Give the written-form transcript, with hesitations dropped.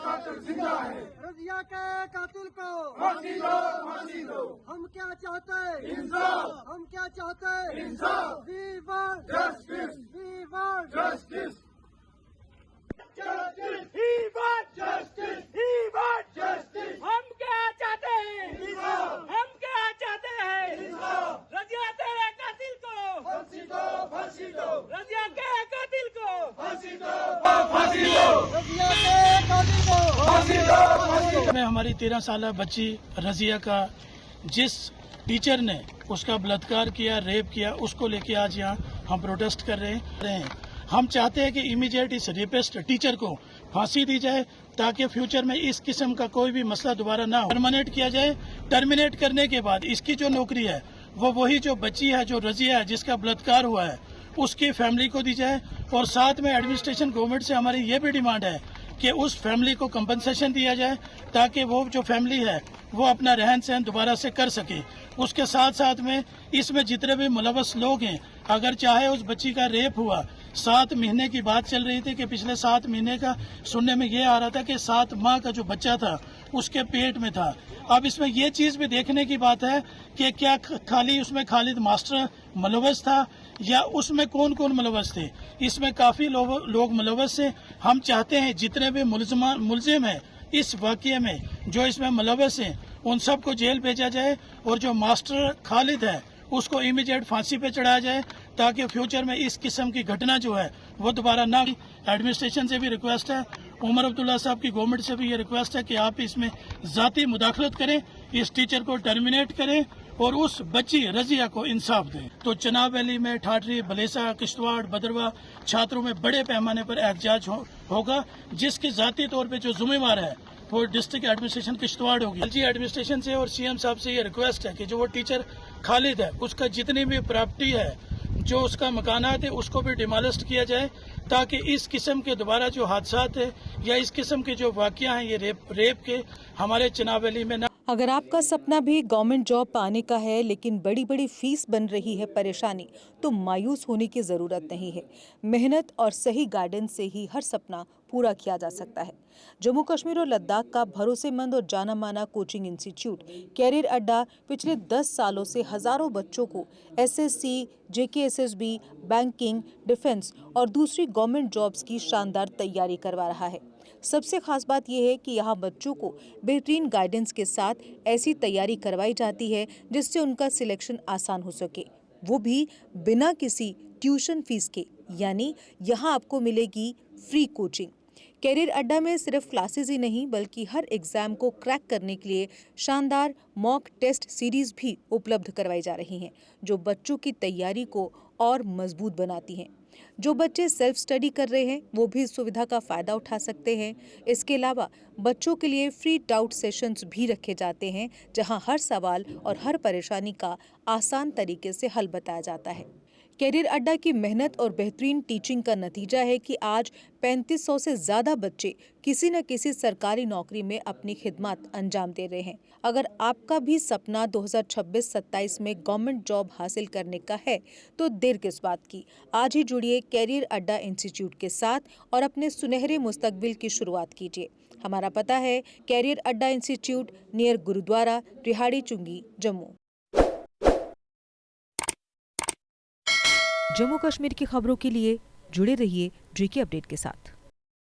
कातिल जिंदा है। रजिया के कातिल को फांसी दो, फांसी दो। हम क्या चाहते हैं? इंसाफ, हम क्या चाहते हैं? इंसाफ। We want justice, we want justice, justice, He wants justice, he wants justice, हम क्या चाहते हैं? इंसाफ, हम क्या चाहते हैं? इंसाफ। रजिया तेरे कातिल को, फांसी दो, फांसी दो। रजिया के कातिल को, फांसी दो, फांसी दो। रजिया के कातिल को फांसी दो, फांसी दो। में हमारी 13 साल बच्ची रजिया का जिस टीचर ने उसका बलात्कार किया, रेप किया, उसको लेके आज यहाँ हम प्रोटेस्ट कर रहे हैं। हम चाहते हैं कि इमीडिएट इस रेपिस्ट टीचर को फांसी दी जाए ताकि फ्यूचर में इस किस्म का कोई भी मसला दोबारा ना हो। टर्मिनेट किया जाए। टर्मिनेट करने के बाद इसकी जो नौकरी है वो वही जो बच्ची है, जो रजिया है, जिसका बलात्कार हुआ है, उसकी फैमिली को दी जाए। और साथ में एडमिनिस्ट्रेशन गवर्नमेंट से हमारी ये भी डिमांड है कि उस फैमिली को कंपनसेशन दिया जाए ताकि वो जो फैमिली है वो अपना रहन सहन दोबारा से कर सके। उसके साथ साथ में इसमें जितने भी मुलवस लोग हैं, अगर चाहे उस बच्ची का रेप हुआ, 7 महीने की बात चल रही थी कि पिछले 7 महीने का सुनने में ये आ रहा था कि 7 माह का जो बच्चा था उसके पेट में था। अब इसमें ये चीज भी देखने की बात है कि क्या खाली उसमें खालिद मास्टर मुलवस था या उसमें कौन कौन मुलवस थे। इसमें काफी लोग मुलवस हैं। हम चाहते हैं जितने भी मुलजिम है इस वाकये में, जो इसमें मुलवस हैं, उन सबको जेल भेजा जाए और जो मास्टर खालिद है उसको इमीडिएट फांसी पे चढ़ाया जाए ताकि फ्यूचर में इस किस्म की घटना जो है वो दोबारा ना। एडमिनिस्ट्रेशन से भी रिक्वेस्ट है, उमर अब्दुल्ला साहब की गवर्नमेंट से भी ये रिक्वेस्ट है कि आप इसमें जाती मुदाखलत करें, इस टीचर को टर्मिनेट करें और उस बच्ची रजिया को इंसाफ दें। तो चनाब वैली में, ठाठरी, बलेसा, किश्तवाड़, भदरवा छात्रों में बड़े पैमाने पर एहतजाज होगा, जिसके जाती तौर पर जो जिम्मेवार है वो डिस्ट्रिक्ट एडमिनिस्ट्रेशन किश्तवाड़ होगी। एलजी एडमिनिस्ट्रेशन से और सीएम साहब से ये रिक्वेस्ट है कि जो वो टीचर खालिद है उसका जितनी भी प्रॉपर्टी है, जो उसका मकानात है, उसको भी डिमोलिश किया जाए ताकि इस किस्म के दोबारा जो हादसात है या इस किस्म के जो वाकया हैं ये रेप के हमारे चनाब वैली में ना। अगर आपका सपना भी गवर्नमेंट जॉब पाने का है लेकिन बड़ी बड़ी फीस बन रही है परेशानी, तो मायूस होने की ज़रूरत नहीं है। मेहनत और सही गाइडेंस से ही हर सपना पूरा किया जा सकता है। जम्मू कश्मीर और लद्दाख का भरोसेमंद और जाना माना कोचिंग इंस्टीट्यूट कैरियर अड्डा पिछले 10 सालों से हजारों बच्चों को एसएससी, जेकेएसएसबी, बैंकिंग, डिफेंस और दूसरी गवर्नमेंट जॉब्स की शानदार तैयारी करवा रहा है। सबसे खास बात यह है कि यहाँ बच्चों को बेहतरीन गाइडेंस के साथ ऐसी तैयारी करवाई जाती है जिससे उनका सिलेक्शन आसान हो सके, वो भी बिना किसी ट्यूशन फीस के। यानी यहाँ आपको मिलेगी फ्री कोचिंग। कैरियर अड्डा में सिर्फ क्लासेस ही नहीं बल्कि हर एग्जाम को क्रैक करने के लिए शानदार मॉक टेस्ट सीरीज भी उपलब्ध करवाई जा रही हैं, जो बच्चों की तैयारी को और मजबूत बनाती हैं। जो बच्चे सेल्फ स्टडी कर रहे हैं वो भी इस सुविधा का फायदा उठा सकते हैं। इसके अलावा बच्चों के लिए फ्री डाउट सेशंस भी रखे जाते हैं, जहां हर सवाल और हर परेशानी का आसान तरीके से हल बताया जाता है। कैरियर अड्डा की मेहनत और बेहतरीन टीचिंग का नतीजा है कि आज 3500 से ज्यादा बच्चे किसी न किसी सरकारी नौकरी में अपनी खिदमत अंजाम दे रहे हैं। अगर आपका भी सपना 2026-27 में गवर्नमेंट जॉब हासिल करने का है तो देर किस बात की। आज ही जुड़िए कैरियर अड्डा इंस्टीट्यूट के साथ और अपने सुनहरे मुस्तकबिल की शुरुआत कीजिए। हमारा पता है कैरियर अड्डा इंस्टीट्यूट, नियर गुरुद्वारा, रिहाड़ी चुंगी, जम्मू। जम्मू कश्मीर की खबरों के लिए जुड़े रहिए जेके अपडेट के साथ।